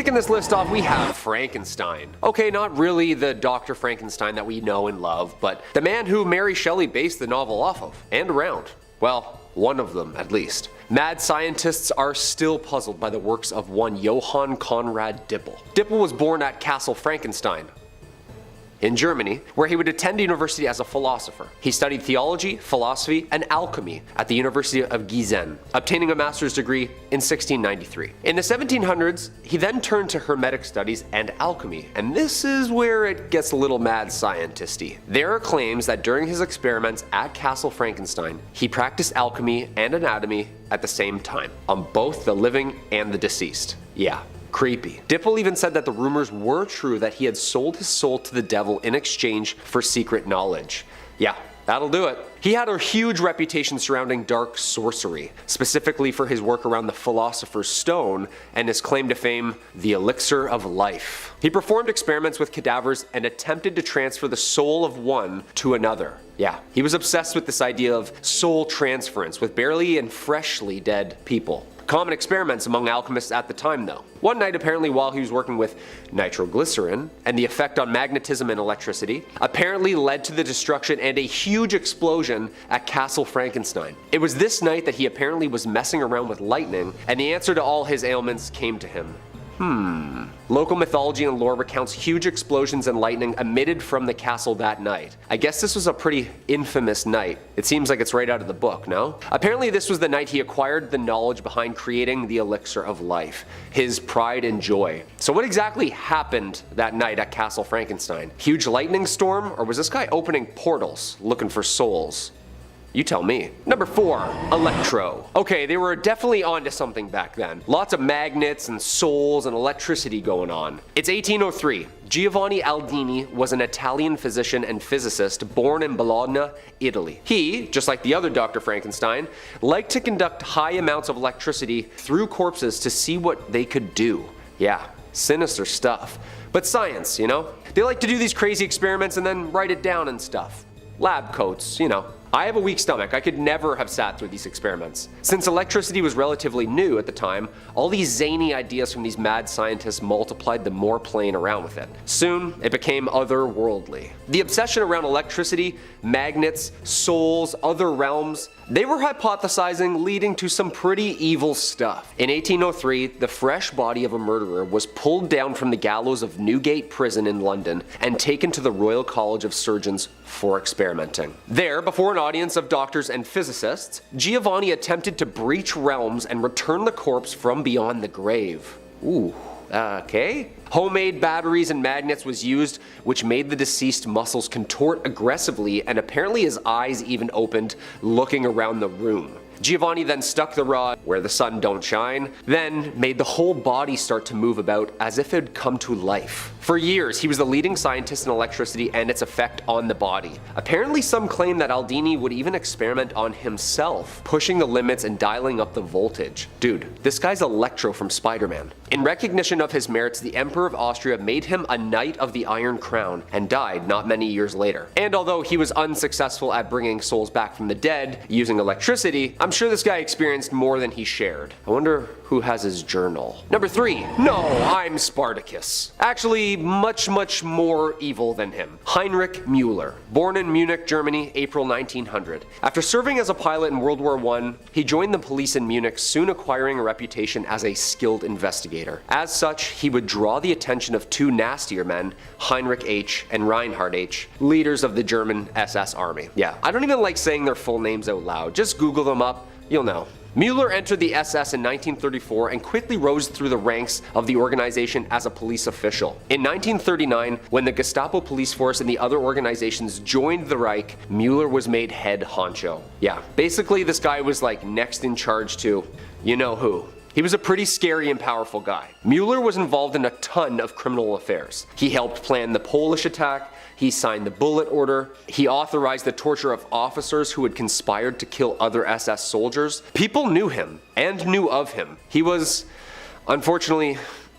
Kicking this list off, we have Frankenstein. Okay, not really the Dr. Frankenstein that we know and love, but the man who Mary Shelley based the novel off of, and around. Well, one of them at least. Mad scientists are still puzzled by the works of one Johann Conrad Dippel. Dippel was born at Castle Frankenstein in Germany, where he would attend university as a philosopher. He studied theology, philosophy, and alchemy at the University of Gießen, obtaining a master's degree in 1693. In the 1700s, he then turned to Hermetic studies and alchemy, and this is where it gets a little mad scientisty. There are claims that during his experiments at Castle Frankenstein, he practiced alchemy and anatomy at the same time, on both the living and the deceased. Yeah. Creepy. Dippel even said that the rumors were true that he had sold his soul to the devil in exchange for secret knowledge. Yeah, that'll do it. He had a huge reputation surrounding dark sorcery, specifically for his work around the Philosopher's Stone and his claim to fame, the elixir of life. He performed experiments with cadavers and attempted to transfer the soul of one to another. Yeah, he was obsessed with this idea of soul transference with barely and freshly dead people. Common experiments among alchemists at the time though. One night apparently while he was working with nitroglycerin and the effect on magnetism and electricity apparently led to the destruction and a huge explosion at Castle Frankenstein. It was this night that he apparently was messing around with lightning and the answer to all his ailments came to him. Local mythology and lore recounts huge explosions and lightning emitted from the castle that night. I guess this was a pretty infamous night. It seems like it's right out of the book, no? Apparently this was the night he acquired the knowledge behind creating the elixir of life, his pride and joy. So what exactly happened that night at Castle Frankenstein? Huge lightning storm, or was this guy opening portals looking for souls? You tell me. Number 4, electro. Okay, they were definitely onto something back then. Lots of magnets and souls and electricity going on. It's 1803. Giovanni Aldini was an Italian physician and physicist born in Bologna, Italy. He, just like the other Dr. Frankenstein, liked to conduct high amounts of electricity through corpses to see what they could do. Yeah, sinister stuff. But science, you know? They like to do these crazy experiments and then write it down and stuff. Lab coats, you know. I have a weak stomach. I could never have sat through these experiments. Since electricity was relatively new at the time, all these zany ideas from these mad scientists multiplied the more playing around with it. Soon, it became otherworldly. The obsession around electricity, magnets, souls, other realms, they were hypothesizing leading to some pretty evil stuff. In 1803, the fresh body of a murderer was pulled down from the gallows of Newgate Prison in London and taken to the Royal College of Surgeons for experimenting. There, before an audience of doctors and physicists, Giovanni attempted to breach realms and return the corpse from beyond the grave. Ooh, okay. Homemade batteries and magnets was used, which made the deceased muscles contort aggressively, and apparently his eyes even opened, looking around the room. Giovanni then stuck the rod where the sun don't shine, then made the whole body start to move about as if it had come to life. For years, he was the leading scientist in electricity and its effect on the body. Apparently some claim that Aldini would even experiment on himself, pushing the limits and dialing up the voltage. Dude, this guy's Electro from Spider-Man. In recognition of his merits, the Emperor of Austria made him a Knight of the Iron Crown and died not many years later. And although he was unsuccessful at bringing souls back from the dead using electricity, I'm sure this guy experienced more than he shared. I wonder who has his journal. Number 3. No, I'm Spartacus. Actually, much more evil than him. Heinrich Müller. Born in Munich, Germany, April 1900. After serving as a pilot in World War I, he joined the police in Munich, soon acquiring a reputation as a skilled investigator. As such, he would draw the attention of two nastier men, Heinrich H. and Reinhard H., leaders of the German SS army. Yeah, I don't even like saying their full names out loud. Just Google them up, you'll know. Müller entered the SS in 1934 and quickly rose through the ranks of the organization as a police official. In 1939, when the Gestapo police force and the other organizations joined the Reich, Müller was made head honcho. Yeah, basically this guy was like next in charge to you know who. He was a pretty scary and powerful guy. Müller was involved in a ton of criminal affairs. He helped plan the Polish attack, he signed the bullet order, he authorized the torture of officers who had conspired to kill other SS soldiers. People knew him and knew of him. He was, unfortunately,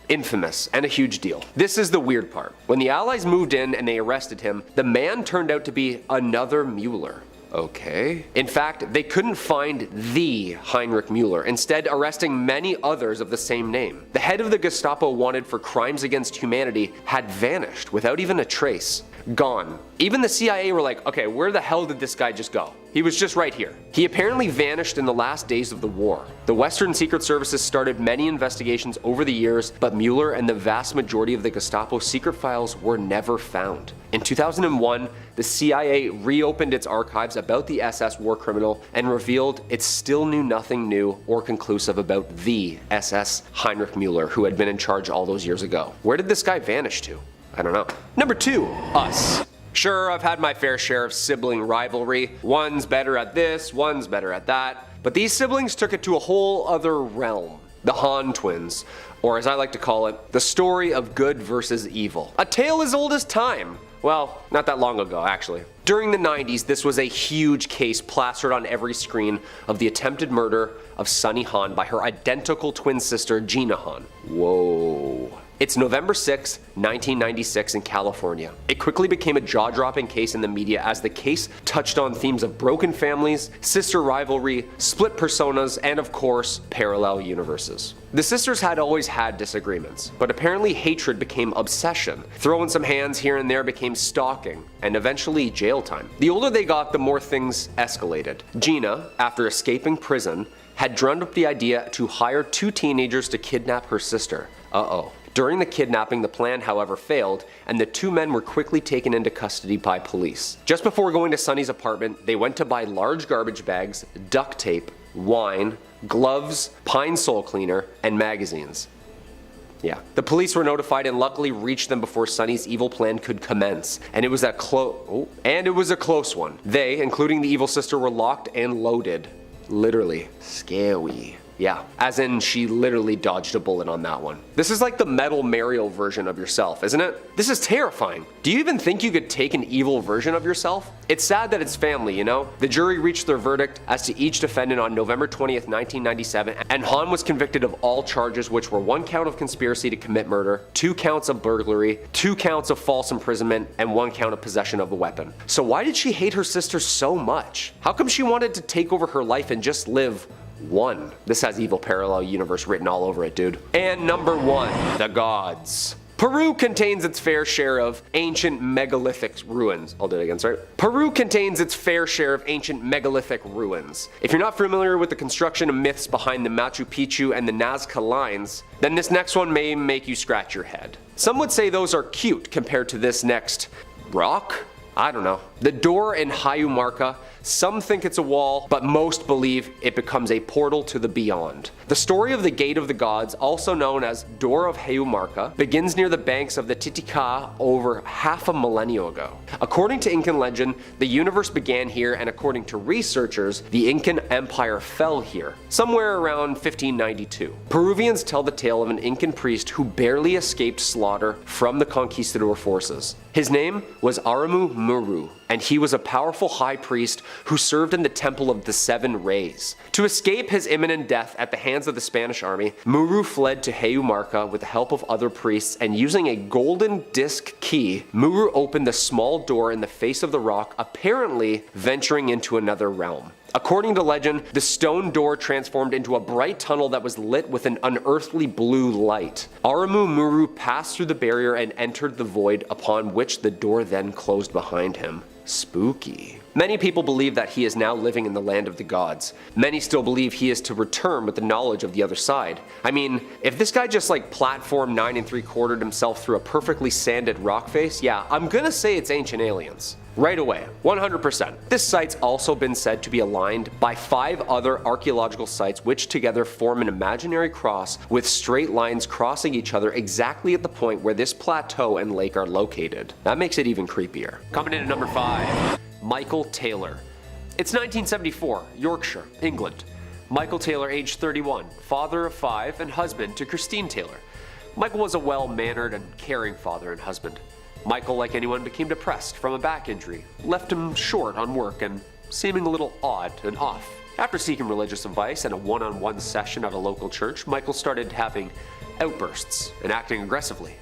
infamous and a huge deal. This is the weird part. When the Allies moved in and they arrested him, the man turned out to be another Müller. Okay. In fact, they couldn't find the Heinrich Müller, instead arresting many others of the same name. The head of the Gestapo wanted for crimes against humanity had vanished without even a trace. Gone. Even the CIA were like, okay, where the hell did this guy just go? He was just right here. He apparently vanished in the last days of the war. The Western Secret Services started many investigations over the years, but Müller and the vast majority of the Gestapo secret files were never found. In 2001, the CIA reopened its archives about the SS war criminal and revealed it still knew nothing new or conclusive about the SS Heinrich Müller, who had been in charge all those years ago. Where did this guy vanish to? I don't know. Number 2, us. Sure, I've had my fair share of sibling rivalry. One's better at this, one's better at that. But these siblings took it to a whole other realm. The Han twins, or as I like to call it, the story of good versus evil. A tale as old as time. Well, not that long ago, actually. During the 90s, this was a huge case plastered on every screen of the attempted murder of Sunny Han by her identical twin sister, Gina Han. Whoa. It's November 6, 1996 in California. It quickly became a jaw-dropping case in the media as the case touched on themes of broken families, sister rivalry, split personas, and of course, parallel universes. The sisters had always had disagreements, but apparently hatred became obsession. Throwing some hands here and there became stalking, and eventually jail time. The older they got, the more things escalated. Gina, after escaping prison, had drummed up the idea to hire 2 teenagers to kidnap her sister. Uh-oh. During the kidnapping, the plan, however, failed, and the 2 men were quickly taken into custody by police. Just before going to Sunny's apartment, they went to buy large garbage bags, duct tape, wine, gloves, Pine Sol cleaner, and magazines. Yeah. The police were notified and luckily reached them before Sunny's evil plan could commence, and it was a close one. They, including the evil sister, were locked and loaded. Literally. Scary. Yeah, as in she literally dodged a bullet on that one. This is like the Metal Mario version of yourself, isn't it? This is terrifying. Do you even think you could take an evil version of yourself? It's sad that it's family, you know? The jury reached their verdict as to each defendant on November 20th, 1997, and Han was convicted of all charges, which were 1 count of conspiracy to commit murder, 2 counts of burglary, 2 counts of false imprisonment, and 1 count of possession of a weapon. So why did she hate her sister so much? How come she wanted to take over her life and just live one? This has evil parallel universe written all over it, dude. And number 1, the gods. Peru contains its fair share of ancient megalithic ruins. I'll do it again, sorry. Peru contains its fair share of ancient megalithic ruins. If you're not familiar with the construction and myths behind the Machu Picchu and the Nazca lines, then this next one may make you scratch your head. Some would say those are cute compared to this next rock? I don't know. The door in Hayumarca, some think it's a wall, but most believe it becomes a portal to the beyond. The story of the Gate of the Gods, also known as Door of Hayumarca, begins near the banks of the Titicaca over half a millennium ago. According to Incan legend, the universe began here, and according to researchers, the Incan Empire fell here, somewhere around 1592. Peruvians tell the tale of an Incan priest who barely escaped slaughter from the conquistador forces. His name was Aramu Muru, and he was a powerful high priest who served in the Temple of the Seven Rays. To escape his imminent death at the hands of the Spanish army, Muru fled to Hayumarca with the help of other priests, and using a golden disc key, Muru opened the small door in the face of the rock, apparently venturing into another realm. According to legend, the stone door transformed into a bright tunnel that was lit with an unearthly blue light. Aramu Muru passed through the barrier and entered the void, upon which the door then closed behind him. Spooky. Many people believe that he is now living in the land of the gods. Many still believe he is to return with the knowledge of the other side. I mean, if this guy just like platform 9 3/4 himself through a perfectly sanded rock face, yeah, I'm gonna say it's ancient aliens. Right away, 100%. This site's also been said to be aligned by 5 other archaeological sites which together form an imaginary cross with straight lines crossing each other exactly at the point where this plateau and lake are located. That makes it even creepier. Coming in at number 5, Michael Taylor. It's 1974, Yorkshire, England. Michael Taylor, age 31, father of 5 and husband to Christine Taylor. Michael was a well-mannered and caring father and husband. Michael, like anyone, became depressed from a back injury, left him short on work and seeming a little odd and off. After seeking religious advice and a one-on-one session at a local church, Michael started having outbursts and acting aggressively.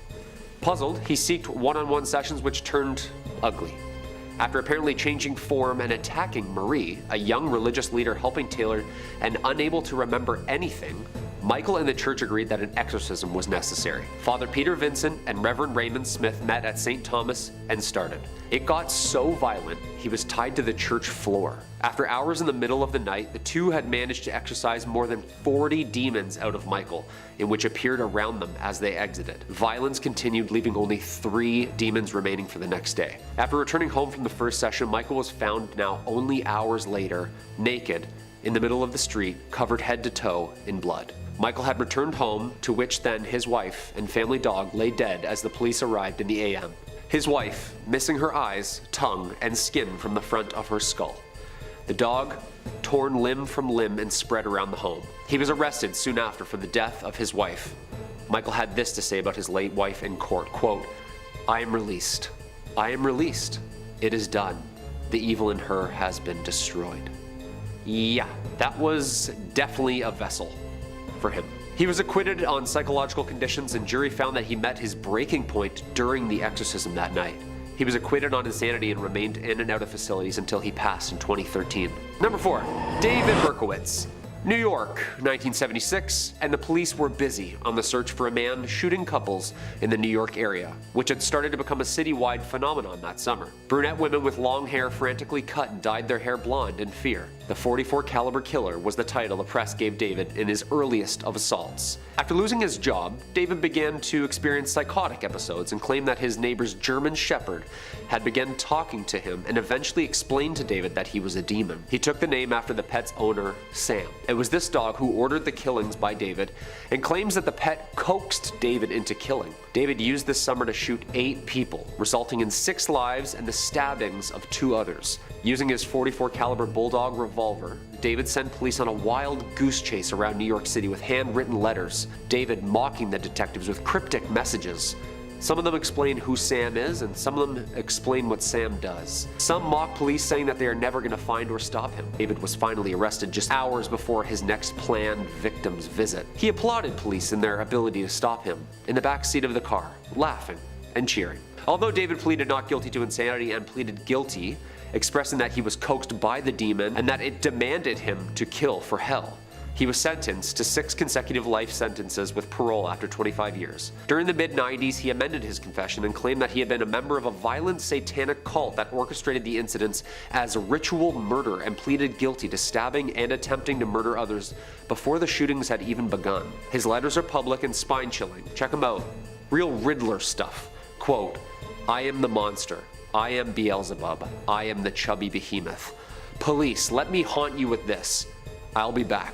Puzzled, he sought one-on-one sessions which turned ugly. After apparently changing form and attacking Marie, a young religious leader helping Taylor and unable to remember anything, Michael and the church agreed that an exorcism was necessary. Father Peter Vincent and Reverend Raymond Smith met at St. Thomas and started. It got so violent, he was tied to the church floor. After hours in the middle of the night, the two had managed to exorcise more than 40 demons out of Michael, in which appeared around them as they exited. Violence continued, leaving only 3 demons remaining for the next day. After returning home from the first session, Michael was found now only hours later, naked, in the middle of the street, covered head to toe in blood. Michael had returned home, to which then his wife and family dog lay dead as the police arrived in the AM. His wife, missing her eyes, tongue, and skin from the front of her skull. The dog, torn limb from limb and spread around the home. He was arrested soon after for the death of his wife. Michael had this to say about his late wife in court, quote, "I am released. I am released. It is done. The evil in her has been destroyed." Yeah, that was definitely a vessel for him. He was acquitted on psychological conditions, and jury found that he met his breaking point during the exorcism that night. He was acquitted on insanity and remained in and out of facilities until he passed in 2013. Number 4, David Berkowitz. New York, 1976, and the police were busy on the search for a man shooting couples in the New York area, which had started to become a citywide phenomenon that summer. Brunette women with long hair frantically cut and dyed their hair blonde in fear. The .44 caliber killer was the title the press gave David in his earliest of assaults. After losing his job, David began to experience psychotic episodes and claimed that his neighbor's German Shepherd had begun talking to him and eventually explained to David that he was a demon. He took the name after the pet's owner, Sam. It was this dog who ordered the killings by David and claims that the pet coaxed David into killing. David used this summer to shoot 8 people, resulting in 6 lives and the stabbings of 2 others. Using his .44 caliber bulldog revolver, David sent police on a wild goose chase around New York City with handwritten letters, David mocking the detectives with cryptic messages. Some of them explain who Sam is, and some of them explain what Sam does. Some mock police, saying that they are never going to find or stop him. David was finally arrested just hours before his next planned victim's visit. He applauded police in their ability to stop him, in the back seat of the car, laughing and cheering. Although David pleaded not guilty to insanity and pleaded guilty, expressing that he was coaxed by the demon and that it demanded him to kill for hell, he was sentenced to 6 consecutive life sentences with parole after 25 years. During the mid-90s, he amended his confession and claimed that he had been a member of a violent satanic cult that orchestrated the incidents as ritual murder and pleaded guilty to stabbing and attempting to murder others before the shootings had even begun. His letters are public and spine-chilling. Check them out. Real Riddler stuff. Quote, "I am the monster. I am Beelzebub. I am the chubby behemoth. Police, let me haunt you with this. I'll be back.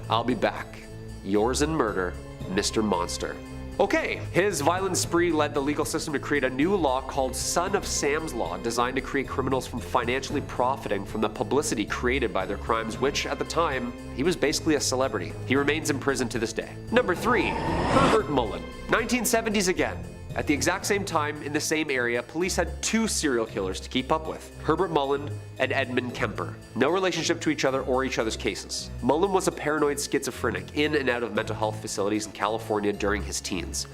I'll be back. Yours in murder, Mr. Monster." Okay, his violent spree led the legal system to create a new law called Son of Sam's Law, designed to create criminals from financially profiting from the publicity created by their crimes, which, at the time, he was basically a celebrity. He remains in prison to this day. Number 3, Herbert Mullin. 1970s again. At the exact same time, in the same area, police had 2 serial killers to keep up with, Herbert Mullin and Edmund Kemper. No relationship to each other or each other's cases. Mullin was a paranoid schizophrenic in and out of mental health facilities in California during his teens.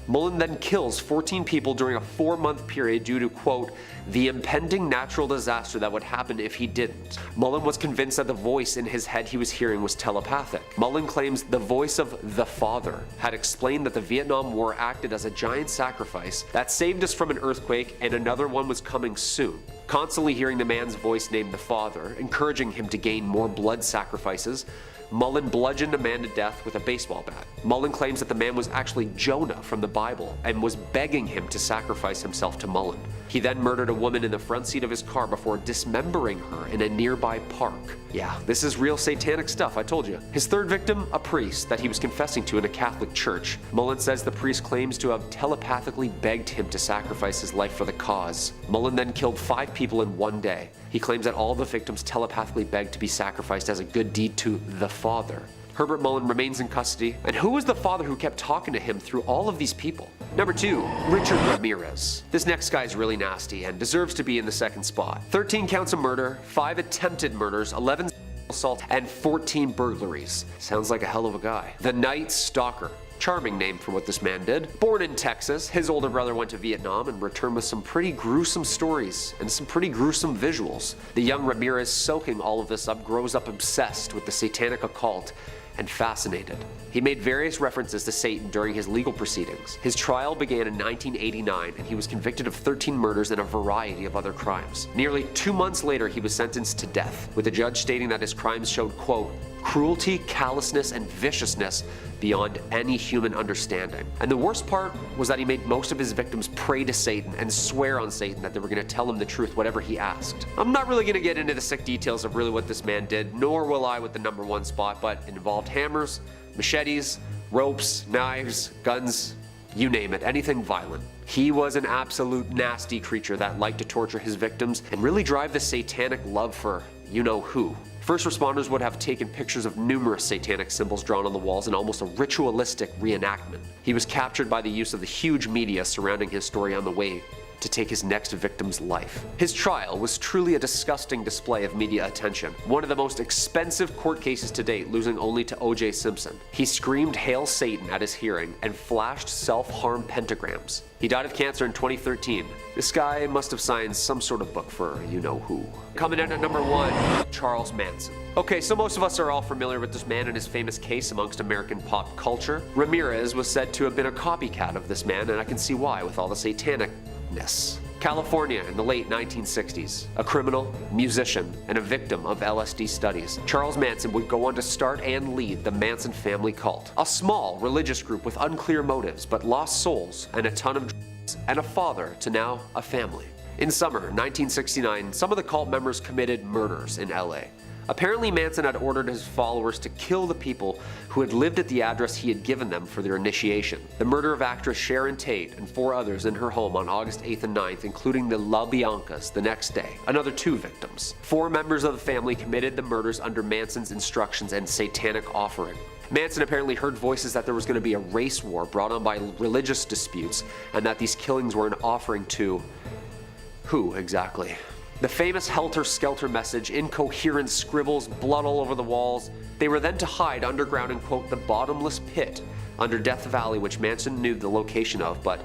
Mullin then kills 14 people during a 4-month period due to, quote, "the impending natural disaster that would happen if he didn't." Mullin was convinced that the voice in his head he was hearing was telepathic. Mullin claims the voice of the Father had explained that the Vietnam War acted as a giant sacrifice that saved us from an earthquake and another one was coming soon. Constantly hearing the man's voice named the Father, encouraging him to gain more blood sacrifices, Mullin bludgeoned a man to death with a baseball bat. Mullin claims that the man was actually Jonah from the Bible and was begging him to sacrifice himself to Mullin. He then murdered a woman in the front seat of his car before dismembering her in a nearby park. Yeah, this is real satanic stuff, I told you. His third victim, a priest that he was confessing to in a Catholic church. Mullin says the priest claims to have telepathically begged him to sacrifice his life for the cause. Mullin then killed 5 people in one day. He claims that all the victims telepathically begged to be sacrificed as a good deed to the Father. Herbert Mullin remains in custody, and who was the father who kept talking to him through all of these people? Number 2, Richard Ramirez. This next guy is really nasty and deserves to be in the second spot. 13 counts of murder, 5 attempted murders, 11 assaults, and 14 burglaries. Sounds like a hell of a guy. The Night Stalker. Charming name for what this man did. Born in Texas, his older brother went to Vietnam and returned with some pretty gruesome stories and some pretty gruesome visuals. The young Ramirez, soaking all of this up, grows up obsessed with the satanic occult and fascinated. He made various references to Satan during his legal proceedings. His trial began in 1989 and he was convicted of 13 murders and a variety of other crimes. Nearly 2 months later, he was sentenced to death, with the judge stating that his crimes showed, quote, cruelty, callousness, and viciousness beyond any human understanding. And the worst part was that he made most of his victims pray to Satan and swear on Satan that they were going to tell him the truth whatever he asked. I'm not really going to get into the sick details of really what this man did, nor will I with the number 1 spot, but it involved hammers, machetes, ropes, knives, guns, you name it, anything violent. He was an absolute nasty creature that liked to torture his victims and really drive the satanic love for you-know-who. First responders would have taken pictures of numerous satanic symbols drawn on the walls in almost a ritualistic reenactment. He was captured by the use of the huge media surrounding his story on the way to take his next victim's life. His trial was truly a disgusting display of media attention, one of the most expensive court cases to date, losing only to O.J. Simpson. He screamed "Hail Satan" at his hearing and flashed self-harm pentagrams. He died of cancer in 2013. This guy must have signed some sort of book for you-know-who. Coming in at number 1, Charles Manson. Okay, so most of us are all familiar with this man and his famous case amongst American pop culture. Ramirez was said to have been a copycat of this man, and I can see why with all the satanicness. California in the late 1960s. A criminal, musician, and a victim of LSD studies, Charles Manson would go on to start and lead the Manson family cult. A small religious group with unclear motives but lost souls and a ton of drugs, and a father to now a family. In summer 1969, some of the cult members committed murders in LA. Apparently Manson had ordered his followers to kill the people who had lived at the address he had given them for their initiation. The murder of actress Sharon Tate and 4 others in her home on August 8th and 9th, including the La Biancas the next day. Another 2 victims. 4 members of the family committed the murders under Manson's instructions and satanic offering. Manson apparently heard voices that there was going to be a race war brought on by religious disputes, and that these killings were an offering to who exactly? The famous helter-skelter message, incoherent scribbles, blood all over the walls. They were then to hide underground in, quote, the bottomless pit under Death Valley, which Manson knew the location of, but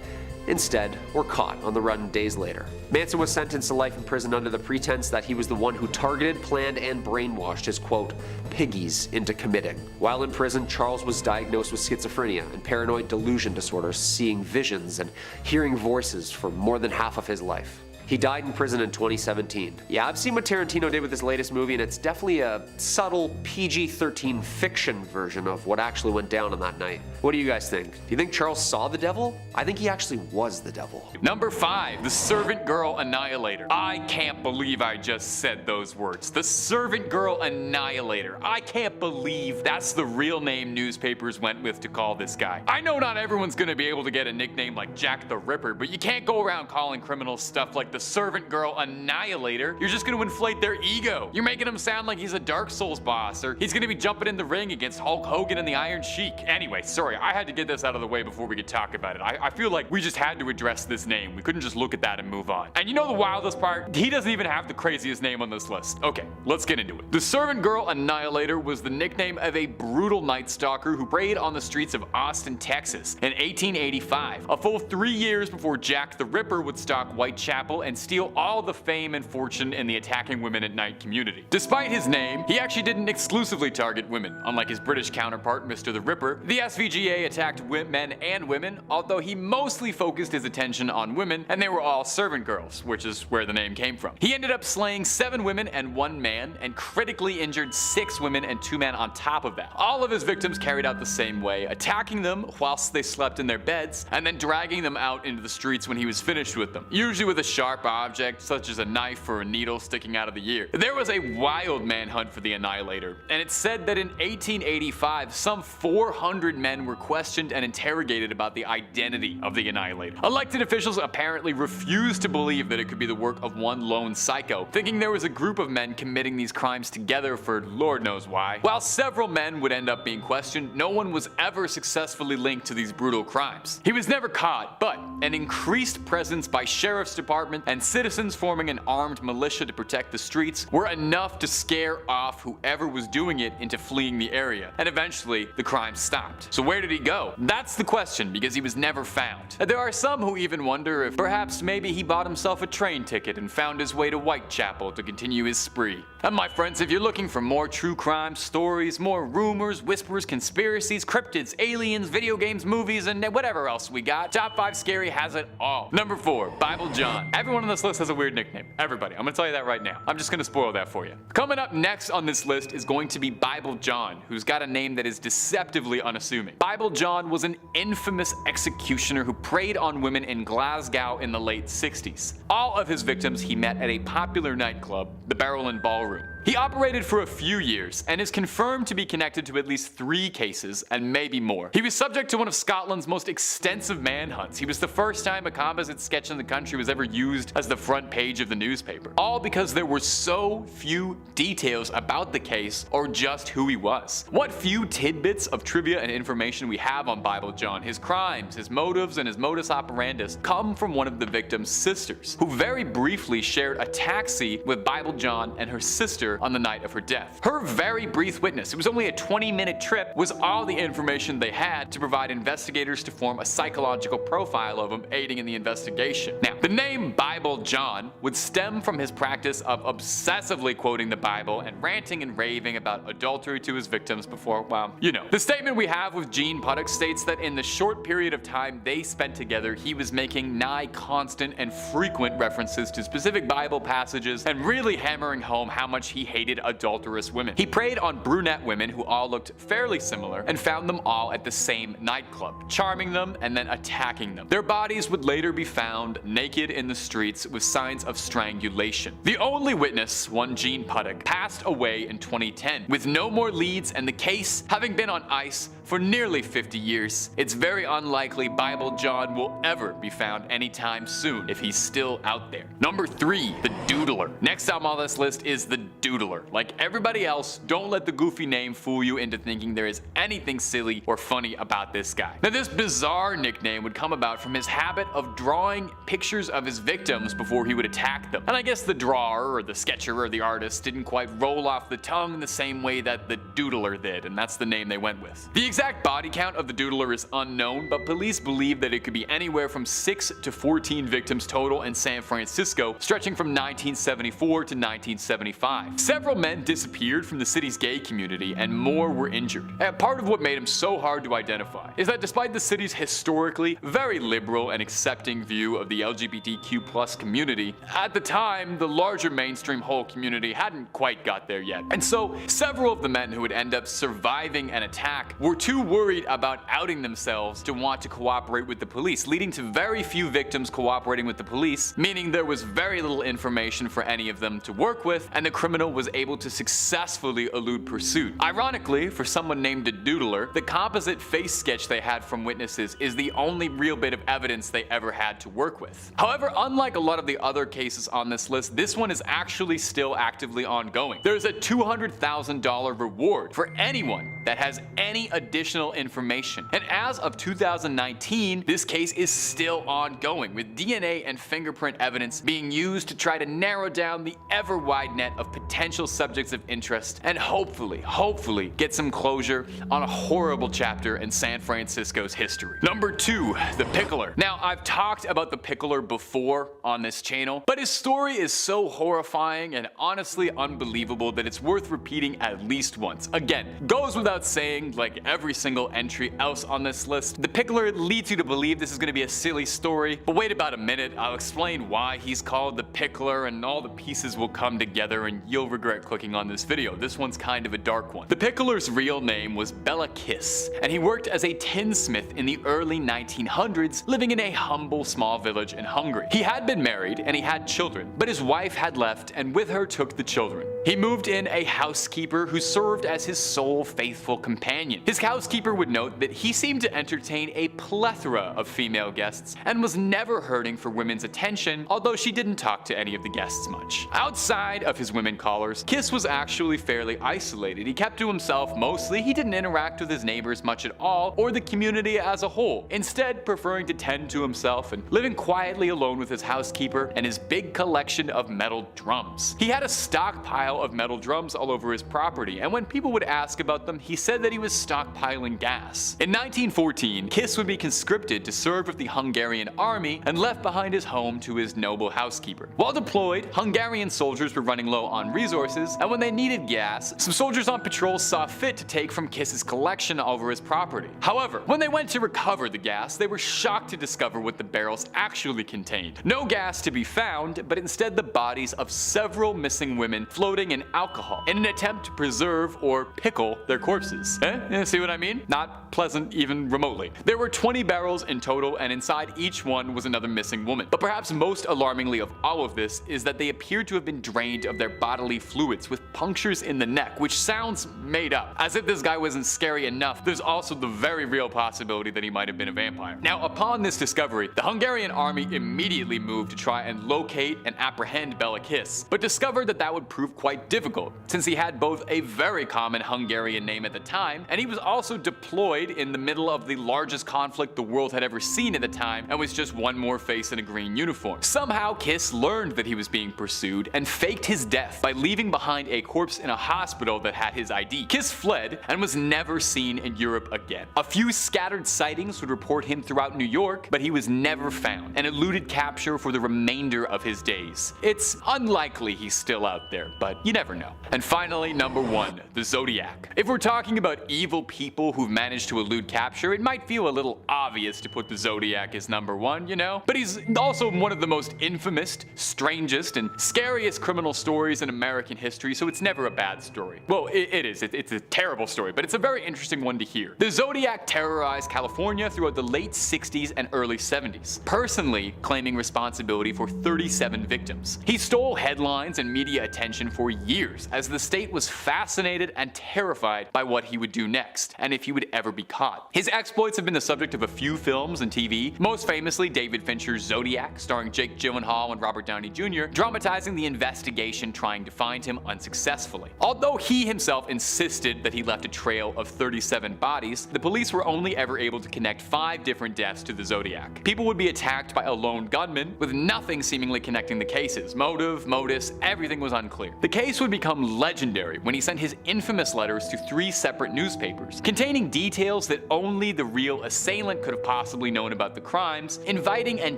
instead were caught on the run days later. Manson was sentenced to life in prison under the pretense that he was the one who targeted, planned, and brainwashed his, quote, piggies into committing. While in prison, Charles was diagnosed with schizophrenia and paranoid delusion disorder, seeing visions and hearing voices for more than half of his life. He died in prison in 2017. Yeah, I've seen what Tarantino did with his latest movie, and it's definitely a subtle PG-13 fiction version of what actually went down on that night. What do you guys think? Do you think Charles saw the devil? I think he actually was the devil. Number 5, the Servant Girl Annihilator. I can't believe I just said those words. The Servant Girl Annihilator. I can't believe that's the real name newspapers went with to call this guy. I know not everyone's gonna be able to get a nickname like Jack the Ripper, but you can't go around calling criminals stuff like the Servant Girl Annihilator. You're just gonna inflate their ego. You're making him sound like he's a Dark Souls boss, or he's gonna be jumping in the ring against Hulk Hogan and the Iron Sheik. Anyway, sorry, I had to get this out of the way before we could talk about it. I feel like we just had to address this name. We couldn't just look at that and move on. And you know the wildest part? He doesn't even have the craziest name on this list. Okay, let's get into it. The Servant Girl Annihilator was the nickname of a brutal night stalker who preyed on the streets of Austin, Texas in 1885, a full 3 years before Jack the Ripper would stalk Whitechapel and steal all the fame and fortune in the attacking women at night community. Despite his name, he actually didn't exclusively target women. Unlike his British counterpart, Mr. the Ripper, the SVGA attacked men and women, although he mostly focused his attention on women, and they were all servant girls, which is where the name came from. He ended up slaying 7 women and 1 man, and critically injured 6 women and 2 men on top of that. All of his victims carried out the same way, attacking them whilst they slept in their beds, and then dragging them out into the streets when he was finished with them, usually with a sharp object such as a knife or a needle sticking out of the ear. There was a wild manhunt for the Annihilator, and it's said that in 1885 some 400 men were questioned and interrogated about the identity of the Annihilator. Elected officials apparently refused to believe that it could be the work of one lone psycho, thinking there was a group of men committing these crimes together for Lord knows why. While several men would end up being questioned, no one was ever successfully linked to these brutal crimes. He was never caught, but an increased presence by sheriff's department and citizens forming an armed militia to protect the streets were enough to scare off whoever was doing it into fleeing the area, and eventually the crime stopped. So where did he go? That's the question, because he was never found. There are some who even wonder if perhaps maybe he bought himself a train ticket and found his way to Whitechapel to continue his spree. And my friends, if you're looking for more true crime stories, more rumors, whispers, conspiracies, cryptids, aliens, video games, movies, and whatever else we got, Top 5 Scary has it all. Number 4, Bible John. Everyone on this list has a weird nickname. Everybody. I'm gonna tell you that right now. I'm just gonna spoil that for you. Coming up next on this list is going to be Bible John, who's got a name that is deceptively unassuming. Bible John was an infamous executioner who preyed on women in Glasgow in the late 60s. All of his victims he met at a popular nightclub, the Barrel and Ballroom. He operated for a few years and is confirmed to be connected to at least 3 cases and maybe more. He was subject to one of Scotland's most extensive manhunts. He was the first time a composite sketch in the country was ever used as the front page of the newspaper. All because there were so few details about the case or just who he was. What few tidbits of trivia and information we have on Bible John, his crimes, his motives, and his modus operandus come from one of the victim's sisters, who very briefly shared a taxi with Bible John and her sister on the night of her death. Her very brief witness, it was only a 20-minute trip, was all the information they had to provide investigators to form a psychological profile of him, aiding in the investigation. Now, the name Bible John would stem from his practice of obsessively quoting the Bible and ranting and raving about adultery to his victims before, well, you know. The statement we have with Gene Puttock states that in the short period of time they spent together, he was making nigh constant and frequent references to specific Bible passages and really hammering home how much he hated adulterous women. He preyed on brunette women who all looked fairly similar and found them all at the same nightclub, charming them and then attacking them. Their bodies would later be found naked in the streets with signs of strangulation. The only witness, one Gene Puttock, passed away in 2010 with no more leads and the case having been on ice for nearly 50 years. It's very unlikely Bible John will ever be found anytime soon if he's still out there. Number 3, the Doodler. Next up on this list is the Doodler. Like everybody else, don't let the goofy name fool you into thinking there is anything silly or funny about this guy. Now, this bizarre nickname would come about from his habit of drawing pictures of his victims before he would attack them. And I guess the drawer or the sketcher or the artist didn't quite roll off the tongue the same way that the Doodler did, and that's the name they went with. The exact body count of the Doodler is unknown, but police believe that it could be anywhere from 6 to 14 victims total in San Francisco, stretching from 1974 to 1975. Several men disappeared from the city's gay community and more were injured. And part of what made him so hard to identify is that despite the city's historically very liberal and accepting view of the LGBTQ+ community, at the time the larger mainstream whole community hadn't quite got there yet. And so several of the men who would end up surviving an attack were too worried about outing themselves to want to cooperate with the police, leading to very few victims cooperating with the police, meaning there was very little information for any of them to work with, and the criminal was able to successfully elude pursuit. Ironically, for someone named the Doodler, the composite face sketch they had from witnesses is the only real bit of evidence they ever had to work with. However, unlike a lot of the other cases on this list, this one is actually still actively ongoing. There's a $200,000 reward for anyone that has any additional information. And as of 2019, this case is still ongoing, with DNA and fingerprint evidence being used to try to narrow down the ever-wide net of potential subjects of interest and hopefully get some closure on a horrible chapter in San Francisco's history. Number 2, the Pickler. Now, I've talked about the Pickler before on this channel, but his story is so horrifying and honestly unbelievable that it's worth repeating at least once. Again, goes without saying, like every single entry else on this list, the Pickler leads you to believe this is going to be a silly story, but wait about a minute, I'll explain why he's called the Pickler and all the pieces will come together and you'll regret clicking on this video. This one's kind of a dark one. The Pickler's real name was Bela Kiss, and he worked as a tinsmith in the early 1900s, living in a humble small village in Hungary. He had been married and he had children, but his wife had left and with her took the children. He moved in a housekeeper who served as his sole faithful companion. His housekeeper would note that he seemed to entertain a plethora of female guests and was never hurting for women's attention, although she didn't talk to any of the guests much. Outside of his women callers, Kiss was actually fairly isolated. He kept to himself mostly, he didn't interact with his neighbors much at all, or the community as a whole, instead preferring to tend to himself and living quietly alone with his housekeeper and his big collection of metal drums. He had a stockpile of metal drums all over his property, and when people would ask about them, he said that he was stockpiling gas. In 1914, Kiss would be conscripted to serve with the Hungarian army and left behind his home to his noble housekeeper. While deployed, Hungarian soldiers were running low on resources, and when they needed gas, some soldiers on patrol saw fit to take from Kiss's collection over his property. However, when they went to recover the gas, they were shocked to discover what the barrels actually contained. No gas to be found, but instead the bodies of several missing women floating in alcohol in an attempt to preserve or pickle their corpses. See what I mean? Not pleasant even remotely. There were 20 barrels in total, and inside each one was another missing woman. But perhaps most alarmingly of all of this is that they appeared to have been drained of their bodily fluids with punctures in the neck, which sounds made up. As if this guy wasn't scary enough, there's also the very real possibility that he might have been a vampire. Now, upon this discovery, the Hungarian army immediately moved to try and locate and apprehend Bela Kiss, but discovered that that would prove quite difficult, since he had both a very common Hungarian name at the time, and he was also deployed in the middle of the largest conflict the world had ever seen at the time, and was just one more face in a green uniform. Somehow, Kiss learned that he was being pursued and faked his death by leaving behind a corpse in a hospital that had his ID. Kiss fled and was never seen in Europe again. A few scattered sightings would report him throughout New York, but he was never found and eluded capture for the remainder of his days. It's unlikely he's still out there, but you never know. And finally, number 1, the Zodiac. If we're talking about evil people who've managed to elude capture, it might feel a little obvious to put the Zodiac as number 1, you know? But he's also one of the most infamous, strangest, and scariest criminal stories in American history, so it's never a bad story. Well, it is. It's a terrible story, but it's a very interesting one to hear. The Zodiac terrorized California throughout the late 60s and early 70s, personally claiming responsibility for 37 victims. He stole headlines and media attention for years, as the state was fascinated and terrified by what he would do next, and if he would ever be caught. His exploits have been the subject of a few films and TV, most famously David Fincher's Zodiac, starring Jake Gyllenhaal and Robert Downey Jr., dramatizing the investigation trying to find him unsuccessfully. Although he himself insisted that he left a trail of 37 bodies, the police were only ever able to connect 5 different deaths to the Zodiac. People would be attacked by a lone gunman, with nothing seemingly connecting the cases. Motive, modus, everything was unclear. The case would become legendary when he sent his infamous letters to 3 separate newspapers, containing details that only the real assailant could have possibly known about the crimes, inviting and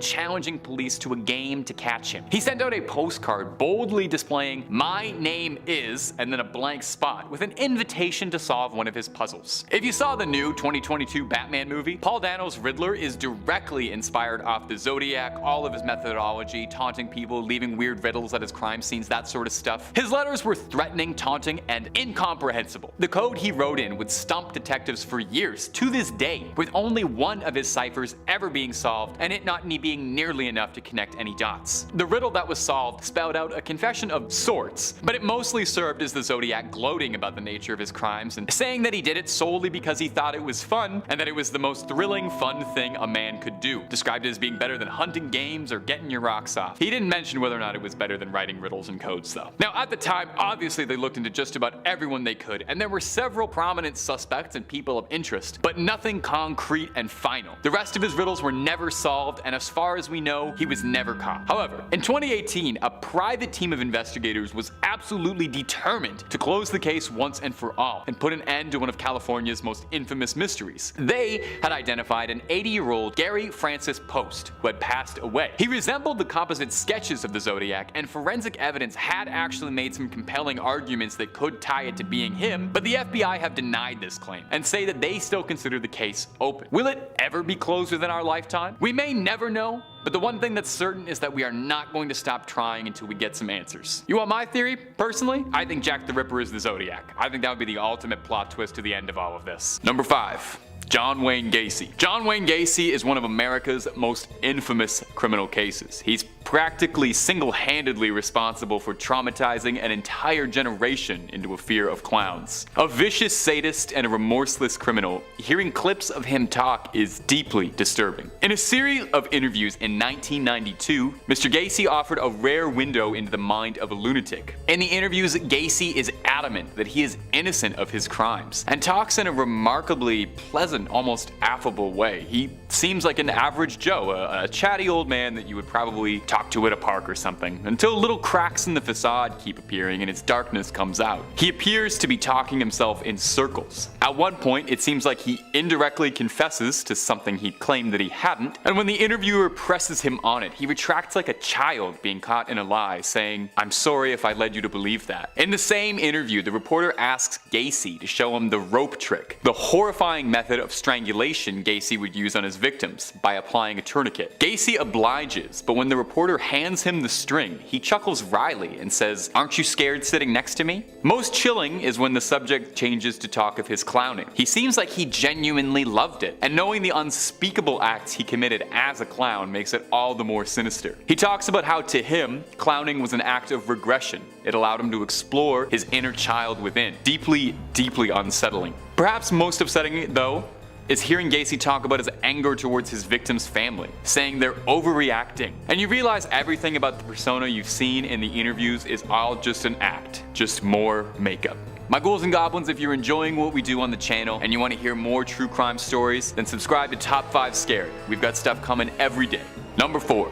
challenging police to a game to catch him. He sent out a postcard boldly displaying "My name is," and then a blank spot with an invitation to solve one of his puzzles. If you saw the new 2022 Batman movie, Paul Dano's Riddler is directly inspired off the Zodiac, all of his methodology, taunting people, leaving weird riddles at his crime scenes, that sort of stuff. His letters were threatening, taunting, and incomprehensible. The code he wrote in would stump detectives for years, to this day, with only one of his ciphers ever being solved, and it not being nearly enough to connect any dots. The riddle that was solved spelled out a confession of sorts, but it mostly served as the Zodiac gloating about the nature of his crimes and saying that he did it solely because he thought it was fun, and that it was the most thrilling, fun thing a man could do, described as being better than hunting games or getting your rocks off. He didn't mention whether or not it was better than writing riddles and codes though. Now at the time, obviously they looked into just about everyone they could, and there were several prominent suspects and people of interest, but nothing concrete and final. The rest of his riddles were never solved, and as far as we know, he was never caught. However, in 2018, a private team of investigators was absolutely determined to close the case once and for all, and put an end to one of California's most infamous mysteries. They had identified an 80-year-old Gary Francis Post, who had passed away. He resembled the composite sketches of the Zodiac, and forensic evidence had actually made some compelling arguments that could tie it to being him, but the FBI have denied this claim, and say that they still consider the case open. Will it ever be closed within our lifetime? We may never know, but the one thing that's certain is that we are not going to stop trying until we get some answers. You want my theory? Personally, I think Jack the Ripper is the Zodiac. I think that would be the ultimate plot twist to the end of all of this. Number 5. John Wayne Gacy. John Wayne Gacy is one of America's most infamous criminal cases. He's practically single-handedly responsible for traumatizing an entire generation into a fear of clowns. A vicious sadist and a remorseless criminal, hearing clips of him talk is deeply disturbing. In a series of interviews in 1992, Mr. Gacy offered a rare window into the mind of a lunatic. In the interviews, Gacy is adamant that he is innocent of his crimes, and talks in a remarkably pleasant, almost affable way. He seems like an average Joe, a chatty old man that you would probably talk to at a park or something, until little cracks in the facade keep appearing and its darkness comes out. He appears to be talking himself in circles. At one point, it seems like he indirectly confesses to something he claimed that he hadn't, and when the interviewer presses him on it, he retracts like a child being caught in a lie, saying, "I'm sorry if I led you to believe that." In the same interview, the reporter asks Gacy to show him the rope trick, the horrifying method of strangulation Gacy would use on his victims by applying a tourniquet. Gacy obliges, but when the reporter hands him the string, he chuckles wryly and says, "Aren't you scared sitting next to me?" Most chilling is when the subject changes to talk of his clowning. He seems like he genuinely loved it, and knowing the unspeakable acts he committed as a clown makes it all the more sinister. He talks about how to him, clowning was an act of regression. It allowed him to explore his inner child within. Deeply, deeply unsettling. Perhaps most upsetting, though, is hearing Gacy talk about his anger towards his victim's family, saying they're overreacting. And you realize everything about the persona you've seen in the interviews is all just an act, just more makeup. My ghouls and goblins, if you're enjoying what we do on the channel and you want to hear more true crime stories, then subscribe to Top 5 Scared. We've got stuff coming every day. Number 4.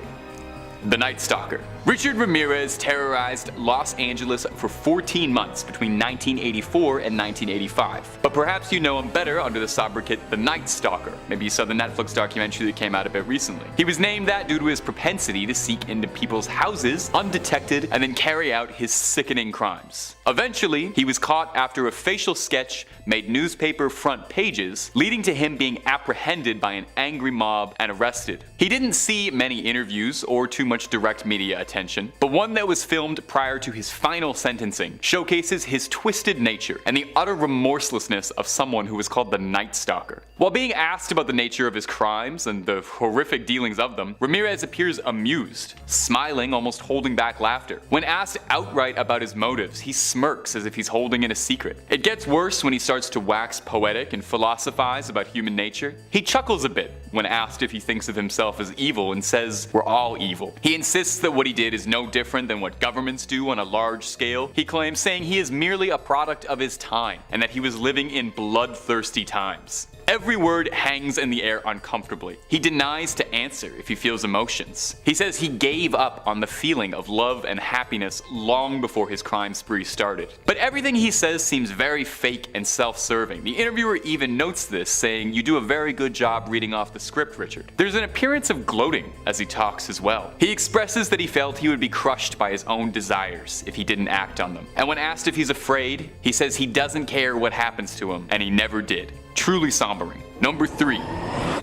The Night Stalker. Richard Ramirez terrorized Los Angeles for 14 months between 1984 and 1985. But perhaps you know him better under the sobriquet The Night Stalker. Maybe you saw the Netflix documentary that came out a bit recently. He was named that due to his propensity to seek into people's houses undetected and then carry out his sickening crimes. Eventually, he was caught after a facial sketch made newspaper front pages, leading to him being apprehended by an angry mob and arrested. He didn't see many interviews or too much direct media attention, but one that was filmed prior to his final sentencing showcases his twisted nature and the utter remorselessness of someone who was called the Night Stalker. While being asked about the nature of his crimes and the horrific dealings of them, Ramirez appears amused, smiling, almost holding back laughter. When asked outright about his motives, he smirks as if he's holding in a secret. It gets worse when he starts to wax poetic and philosophize about human nature. He chuckles a bit when asked if he thinks of himself as evil and says, "We're all evil." He insists that what he did is no different than what governments do on a large scale. He claims, saying he is merely a product of his time and that he was living in bloodthirsty times. Every word hangs in the air uncomfortably. He denies to answer if he feels emotions. He says he gave up on the feeling of love and happiness long before his crime spree started. But everything he says seems very fake and self-serving. The interviewer even notes this, saying, "You do a very good job reading off the script, Richard." There's an appearance of gloating as he talks as well. He expresses that he felt he would be crushed by his own desires if he didn't act on them. And when asked if he's afraid, he says he doesn't care what happens to him, and he never did. Truly sombering. Number 3.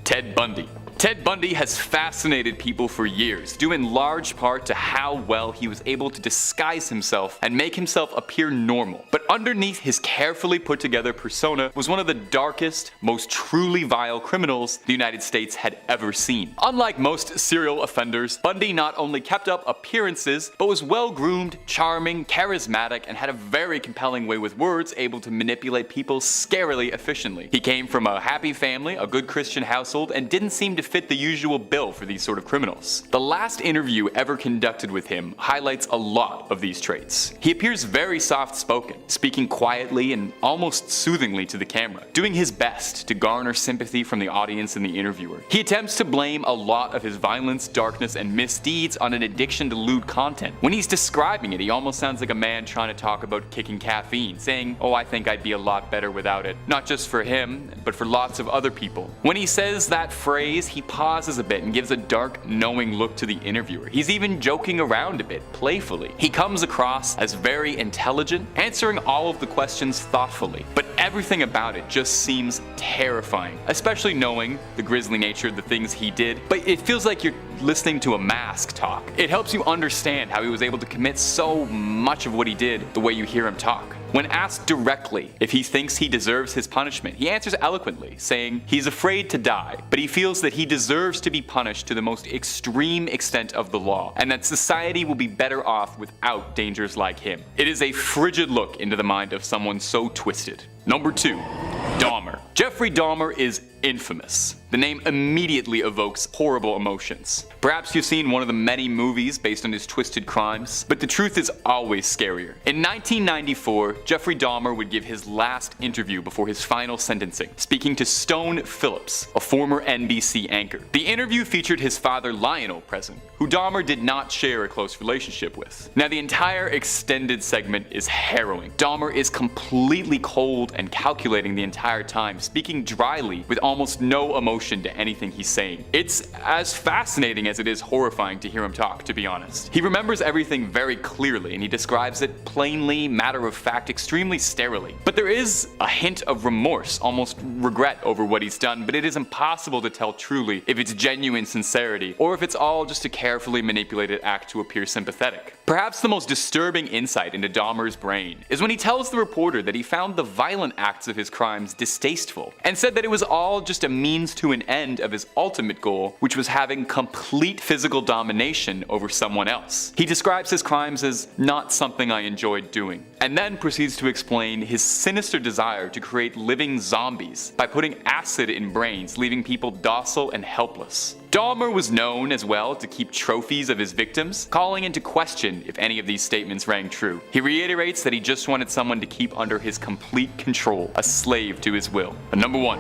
Ted Bundy. Ted Bundy has fascinated people for years, due in large part to how well he was able to disguise himself and make himself appear normal. But underneath his carefully put together persona was one of the darkest, most truly vile criminals the United States had ever seen. Unlike most serial offenders, Bundy not only kept up appearances, but was well groomed, charming, charismatic, and had a very compelling way with words, able to manipulate people scarily efficiently. He came from a happy family, a good Christian household, and didn't seem to fit the usual bill for these sort of criminals. The last interview ever conducted with him highlights a lot of these traits. He appears very soft-spoken, speaking quietly and almost soothingly to the camera, doing his best to garner sympathy from the audience and the interviewer. He attempts to blame a lot of his violence, darkness, and misdeeds on an addiction to lewd content. When he's describing it, he almost sounds like a man trying to talk about kicking caffeine, saying, "Oh, I think I'd be a lot better without it." Not just for him, but for lots of other people. When he says that phrase, he pauses a bit and gives a dark, knowing look to the interviewer. He's even joking around a bit, playfully. He comes across as very intelligent, answering all of the questions thoughtfully, but everything about it just seems terrifying, especially knowing the grisly nature of the things he did. But it feels like you're listening to a mask talk. It helps you understand how he was able to commit so much of what he did the way you hear him talk. When asked directly if he thinks he deserves his punishment, he answers eloquently, saying he's afraid to die, but he feels that he deserves to be punished to the most extreme extent of the law, and that society will be better off without dangers like him. It is a frigid look into the mind of someone so twisted. Number 2. Dahmer. Jeffrey Dahmer is infamous. The name immediately evokes horrible emotions. Perhaps you've seen one of the many movies based on his twisted crimes, but the truth is always scarier. In 1994, Jeffrey Dahmer would give his last interview before his final sentencing, speaking to Stone Phillips, a former NBC anchor. The interview featured his father Lionel present, who Dahmer did not share a close relationship with. Now, the entire extended segment is harrowing. Dahmer is completely cold and calculating the entire time, speaking dryly with almost no emotion to anything he's saying. It's as fascinating as it is horrifying to hear him talk, to be honest. He remembers everything very clearly, and he describes it plainly, matter of fact, extremely sterilely. But there is a hint of remorse, almost regret over what he's done, but it is impossible to tell truly if it's genuine sincerity or if it's all just a carefully manipulated act to appear sympathetic. Perhaps the most disturbing insight into Dahmer's brain is when he tells the reporter that he found the violent acts of his crimes distasteful, and said that it was all just a means to an end of his ultimate goal, which was having complete physical domination over someone else. He describes his crimes as not something I enjoyed doing, and then proceeds to explain his sinister desire to create living zombies by putting acid in brains, leaving people docile and helpless. Dahmer was known as well to keep trophies of his victims, calling into question if any of these statements rang true. He reiterates that he just wanted someone to keep under his complete control, a slave to his will. And number 1.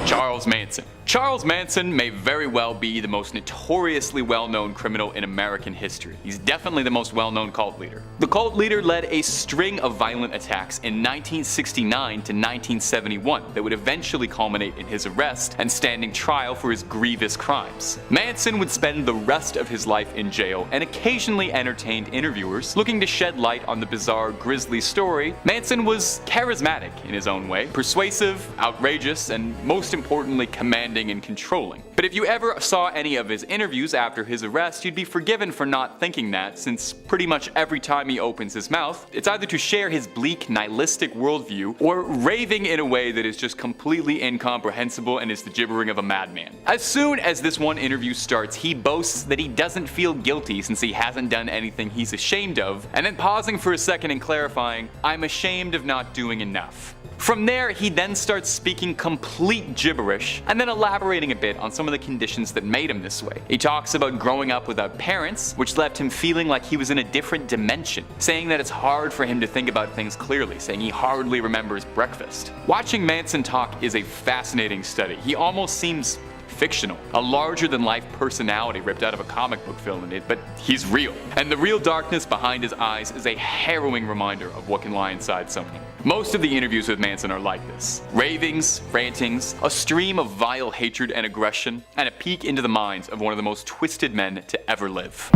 Charles Manson. Charles Manson may very well be the most notoriously well-known criminal in American history. He's definitely the most well-known cult leader. The cult leader led a string of violent attacks in 1969 to 1971 that would eventually culminate in his arrest and standing trial for his grievous crimes. Manson would spend the rest of his life in jail and occasionally entertained interviewers looking to shed light on the bizarre, grisly story. Manson was charismatic in his own way, persuasive, outrageous, and most importantly, commanding and controlling. But if you ever saw any of his interviews after his arrest, you'd be forgiven for not thinking that, since pretty much every time he opens his mouth, it's either to share his bleak, nihilistic worldview, or raving in a way that is just completely incomprehensible and is the gibbering of a madman. As soon as this one interview starts, he boasts that he doesn't feel guilty since he hasn't done anything he's ashamed of, and then pausing for a second and clarifying, "I'm ashamed of not doing enough." From there, he then starts speaking complete gibberish and then elaborating a bit on some of the conditions that made him this way. He talks about growing up without parents, which left him feeling like he was in a different dimension, saying that it's hard for him to think about things clearly, saying he hardly remembers breakfast. Watching Manson talk is a fascinating study. He almost seems fictional, a larger-than-life personality ripped out of a comic book villain, but he's real. And the real darkness behind his eyes is a harrowing reminder of what can lie inside someone. Most of the interviews with Manson are like this. Ravings, rantings, a stream of vile hatred and aggression, and a peek into the minds of one of the most twisted men to ever live.